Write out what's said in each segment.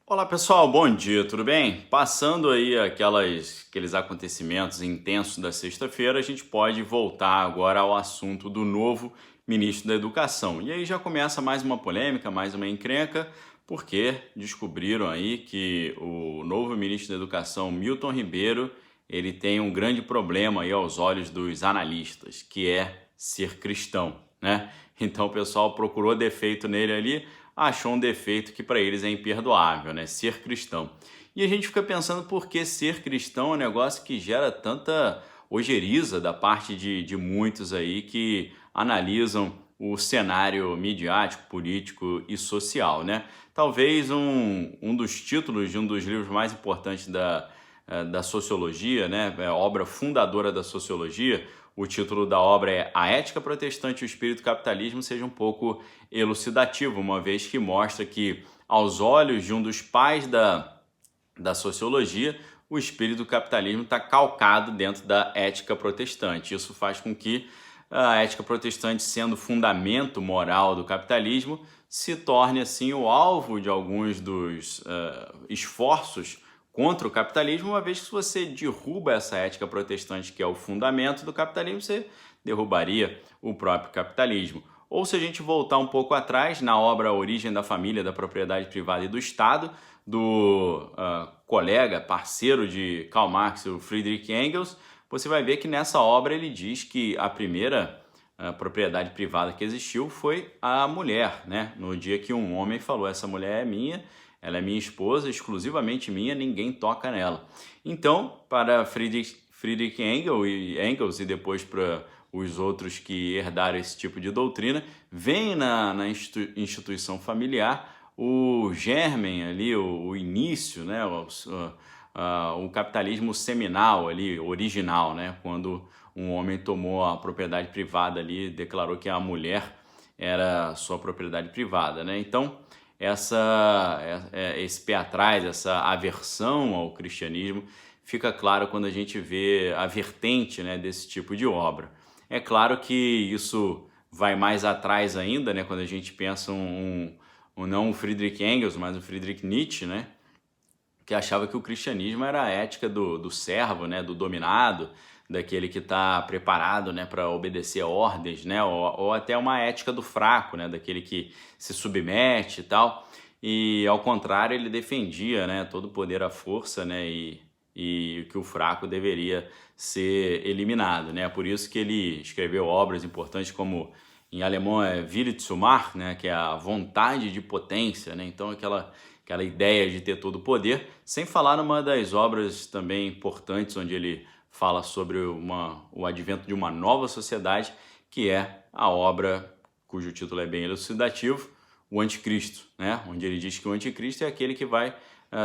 Olá pessoal, bom dia, tudo bem? Passando aí aqueles acontecimentos intensos da sexta-feira, a gente pode voltar agora ao assunto do novo ministro da Educação. E aí já começa mais uma polêmica, mais uma encrenca, porque descobriram aí que o novo ministro da Educação, Milton Ribeiro, ele tem um grande problema aí aos olhos dos analistas, que é ser cristão, né? Então o pessoal procurou defeito nele ali, achou um defeito que para eles é imperdoável, né? Ser cristão. E a gente fica pensando por que ser cristão é um negócio que gera tanta ojeriza da parte de muitos aí que analisam o cenário midiático, político e social, né? Talvez um dos títulos de um dos livros mais importantes da sociologia, né? É a obra fundadora da sociologia. O título da obra é A Ética Protestante e o Espírito do Capitalismo, seja um pouco elucidativo, uma vez que mostra que, aos olhos de um dos pais da sociologia, o espírito do capitalismo está calcado dentro da ética protestante. Isso faz com que a ética protestante, sendo o fundamento moral do capitalismo, se torne assim o alvo de alguns dos esforços contra o capitalismo, uma vez que se você derruba essa ética protestante, que é o fundamento do capitalismo, você derrubaria o próprio capitalismo. Ou se a gente voltar um pouco atrás, na obra Origem da Família, da Propriedade Privada e do Estado, do colega, parceiro de Karl Marx, o Friedrich Engels, você vai ver que nessa obra ele diz que a primeira propriedade privada que existiu foi a mulher, né? No dia que um homem falou, essa mulher é minha, ela é minha esposa, exclusivamente minha, ninguém toca nela. Então, para Friedrich Engels e depois para os outros que herdaram esse tipo de doutrina, vem na instituição familiar o germen ali, o início, né? O capitalismo seminal ali, original, né? Quando um homem tomou a propriedade privada ali, declarou que a mulher era sua propriedade privada, né? Então, esse pé atrás, essa aversão ao cristianismo, fica claro quando a gente vê a vertente, né, desse tipo de obra. É claro que isso vai mais atrás ainda, né, quando a gente pensa não o Friedrich Engels, mas o Friedrich Nietzsche, né, que achava que o cristianismo era a ética do servo, né, do dominado, daquele que está preparado, né, para obedecer ordens, né, ou até uma ética do fraco, né, daquele que se submete e tal. E ao contrário, ele defendia, né, todo o poder à força, né, e que o fraco deveria ser eliminado, né. Por isso que ele escreveu obras importantes como, em alemão é Wille zu Macht, né, que é a vontade de potência, né. Então aquela ideia de ter todo o poder, sem falar numa das obras também importantes onde ele fala sobre o advento de uma nova sociedade, que é a obra cujo título é bem elucidativo, o Anticristo, né? Onde ele diz que o Anticristo é aquele que vai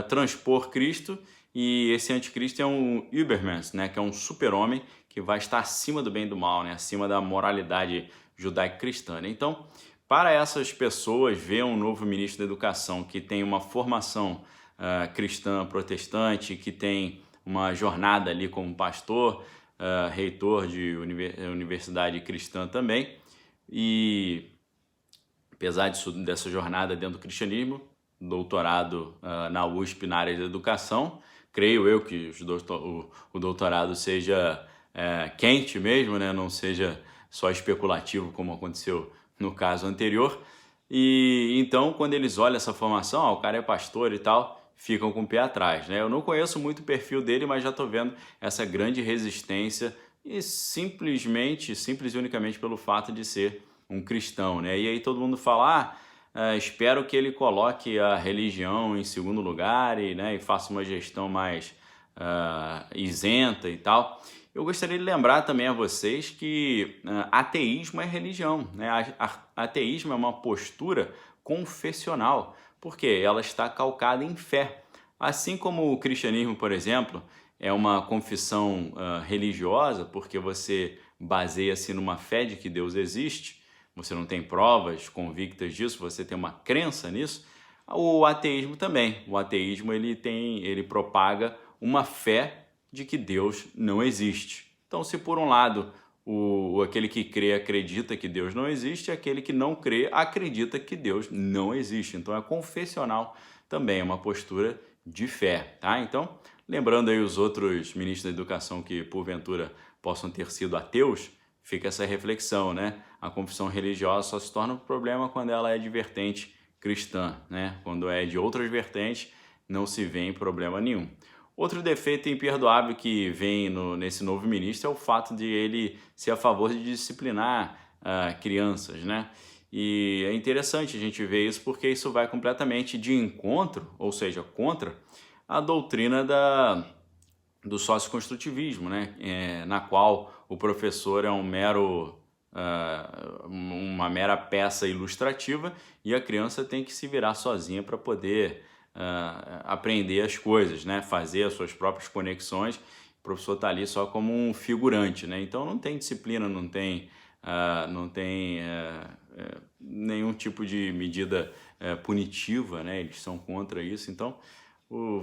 transpor Cristo, e esse Anticristo é um Übermensch, né? Que é um super-homem que vai estar acima do bem e do mal, né? Acima da moralidade judaico-cristã, né? Então, para essas pessoas, ver um novo ministro da Educação que tem uma formação cristã protestante, que tem uma jornada ali como pastor, reitor de universidade cristã também, e apesar dessa jornada dentro do cristianismo, doutorado na USP na área de educação, creio eu que o doutorado seja quente mesmo, né? Não seja só especulativo como aconteceu no caso anterior. E então, quando eles olham essa formação, o cara é pastor e tal, ficam com o pé atrás, né? Eu não conheço muito o perfil dele, mas já estou vendo essa grande resistência e simples e unicamente pelo fato de ser um cristão, né? E aí todo mundo fala, espero que ele coloque a religião em segundo lugar e faça uma gestão mais isenta e tal. Eu gostaria de lembrar também a vocês que ateísmo é religião, né? Ateísmo é uma postura confessional, porque ela está calcada em fé. Assim como o cristianismo, por exemplo, é uma confissão religiosa, porque você baseia-se numa fé de que Deus existe, você não tem provas convictas disso, você tem uma crença nisso. O ateísmo também. O ateísmo ele propaga uma fé de que Deus não existe. Então, se por um lado aquele que crê acredita que Deus não existe, e aquele que não crê acredita que Deus não existe. Então é confessional também, é uma postura de fé, tá? Então, lembrando aí os outros ministros da educação que porventura possam ter sido ateus, fica essa reflexão, né? A confissão religiosa só se torna um problema quando ela é de vertente cristã, né? Quando é de outras vertentes, não se vê em problema nenhum. Outro defeito imperdoável que vem nesse novo ministro é o fato de ele ser a favor de disciplinar crianças, né? E é interessante a gente ver isso porque isso vai completamente de encontro, ou seja, contra a doutrina do socioconstrutivismo, né? Na qual o professor é uma mera peça ilustrativa e a criança tem que se virar sozinha para poder aprender as coisas, né? Fazer as suas próprias conexões. O professor está ali só como um figurante, né? Então não tem disciplina, não tem nenhum tipo de medida punitiva, né? Eles são contra isso. Então,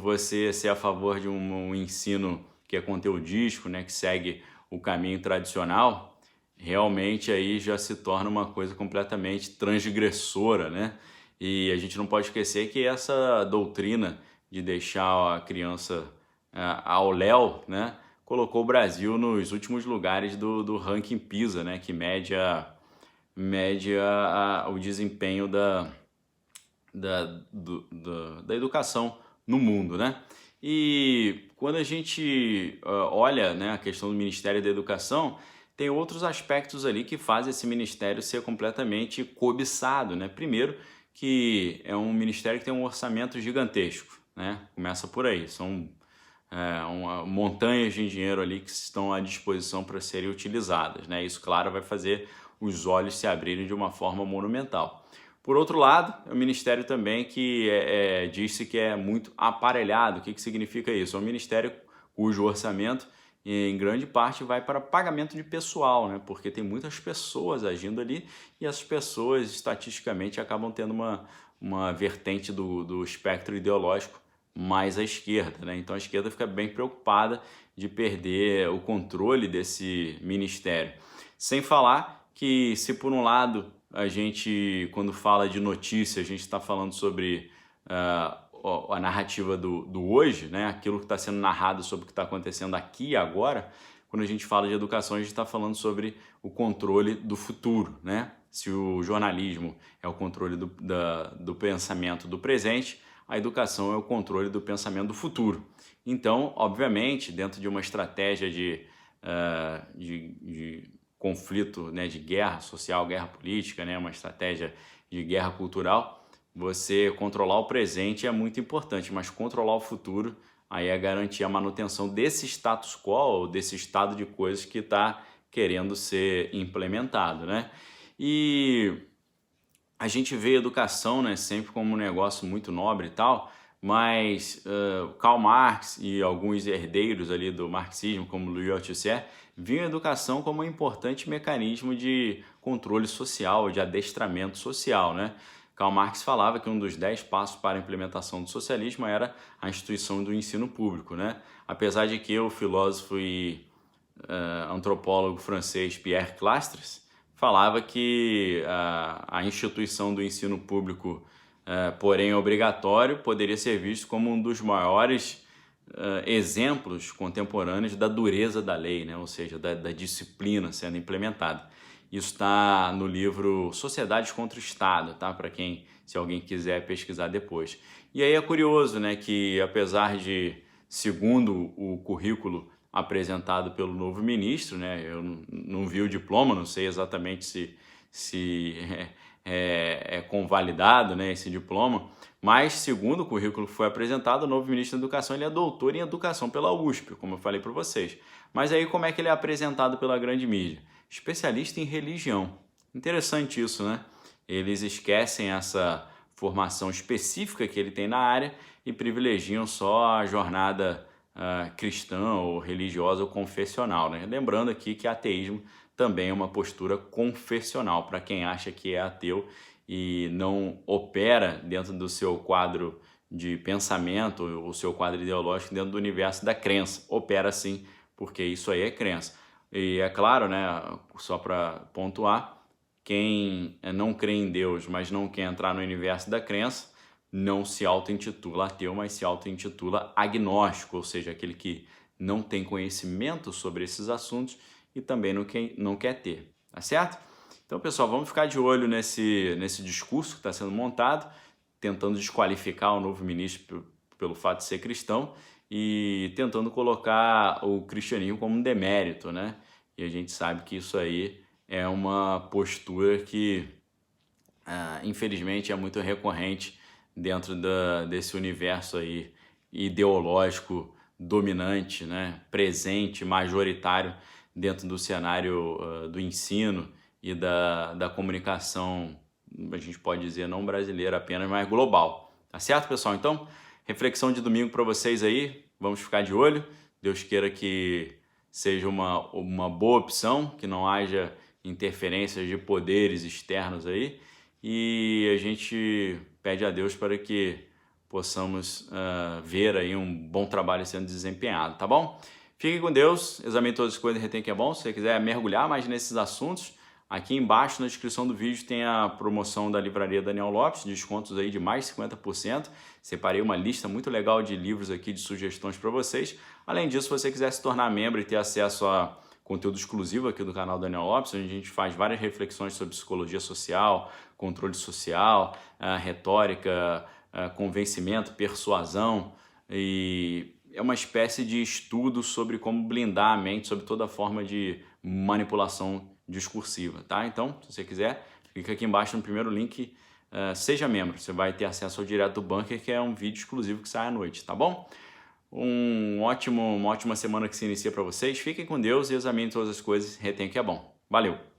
você ser a favor de um ensino que é conteudístico, né? Que segue o caminho tradicional, realmente aí já se torna uma coisa completamente transgressora, né? E a gente não pode esquecer que essa doutrina de deixar a criança ao léu, né, colocou o Brasil nos últimos lugares do ranking PISA, né, que mede o desempenho da educação no mundo, né? E quando a gente olha, né, a questão do Ministério da Educação, tem outros aspectos ali que fazem esse ministério ser completamente cobiçado, né? Primeiro, que é um ministério que tem um orçamento gigantesco, né? Começa por aí, são montanhas de dinheiro ali que estão à disposição para serem utilizadas, né? Isso, claro, vai fazer os olhos se abrirem de uma forma monumental. Por outro lado, é um ministério também que diz-se que é muito aparelhado. O que significa isso? É um ministério cujo orçamento, em grande parte, vai para pagamento de pessoal, né? Porque tem muitas pessoas agindo ali e essas pessoas, estatisticamente, acabam tendo uma vertente do espectro ideológico mais à esquerda, né? Então a esquerda fica bem preocupada de perder o controle desse ministério. Sem falar que, se por um lado a gente, quando fala de notícia, a gente está falando sobre a narrativa do hoje, né? Aquilo que está sendo narrado sobre o que está acontecendo aqui e agora. Quando a gente fala de educação, a gente está falando sobre o controle do futuro, né? Se o jornalismo é o controle do pensamento do presente, a educação é o controle do pensamento do futuro. Então, obviamente, dentro de uma estratégia de conflito, né, de guerra social, guerra política, né, uma estratégia de guerra cultural, você controlar o presente é muito importante, mas controlar o futuro aí é garantir a manutenção desse status quo, ou desse estado de coisas que está querendo ser implementado, né? E a gente vê a educação, né, sempre como um negócio muito nobre e tal, mas Karl Marx e alguns herdeiros ali do marxismo, como Louis Althusser, viam a educação como um importante mecanismo de controle social, de adestramento social, né? Karl Marx falava que um dos 10 passos para a implementação do socialismo era a instituição do ensino público, né? Apesar de que o filósofo e antropólogo francês Pierre Clastres falava que a instituição do ensino público, porém obrigatório, poderia ser visto como um dos maiores exemplos contemporâneos da dureza da lei, né? Ou seja, da disciplina sendo implementada. Isso está no livro Sociedades contra o Estado, tá? Se alguém quiser pesquisar depois. E aí é curioso, né, que apesar de, segundo o currículo apresentado pelo novo ministro, né, eu não vi o diploma, não sei exatamente se é convalidado, né, esse diploma, mas segundo o currículo que foi apresentado, o novo ministro da Educação ele é doutor em Educação pela USP, como eu falei para vocês. Mas aí como é que ele é apresentado pela grande mídia? Especialista em religião. Interessante isso, né? Eles esquecem essa formação específica que ele tem na área e privilegiam só a jornada cristã ou religiosa ou confessional, né? Lembrando aqui que ateísmo também é uma postura confessional para quem acha que é ateu e não opera dentro do seu quadro de pensamento, o seu quadro ideológico dentro do universo da crença. Opera sim, porque isso aí é crença. E é claro, né, só para pontuar, quem não crê em Deus, mas não quer entrar no universo da crença, não se auto-intitula ateu, mas se auto-intitula agnóstico, ou seja, aquele que não tem conhecimento sobre esses assuntos e também não quer ter, tá certo? Então, pessoal, vamos ficar de olho nesse discurso que está sendo montado, tentando desqualificar o novo ministro pelo fato de ser cristão e tentando colocar o cristianismo como um demérito, né? E a gente sabe que isso aí é uma postura que, infelizmente, é muito recorrente dentro desse universo aí ideológico dominante, né? Presente, majoritário dentro do cenário do ensino e da comunicação, a gente pode dizer não brasileira apenas, mas global. Tá certo, pessoal? Então, reflexão de domingo para vocês aí, vamos ficar de olho. Deus queira que seja uma boa opção, que não haja interferências de poderes externos aí, e a gente pede a Deus para que possamos ver aí um bom trabalho sendo desempenhado, tá bom? Fiquem com Deus, examine todas as coisas e retém que é bom. Se você quiser mergulhar mais nesses assuntos, aqui embaixo na descrição do vídeo tem a promoção da livraria Daniel Lopes, descontos aí de mais 50%. Separei uma lista muito legal de livros aqui, de sugestões para vocês. Além disso, se você quiser se tornar membro e ter acesso a conteúdo exclusivo aqui do canal Daniel Lopes, onde a gente faz várias reflexões sobre psicologia social, controle social, retórica, convencimento, persuasão, e é uma espécie de estudo sobre como blindar a mente sobre toda forma de manipulação discursiva, tá? Então, se você quiser, clica aqui embaixo no primeiro link, seja membro, você vai ter acesso ao Direto do Bunker, que é um vídeo exclusivo que sai à noite, tá bom? Uma ótima semana que se inicia para vocês, fiquem com Deus e examinem todas as coisas, retém que é bom. Valeu!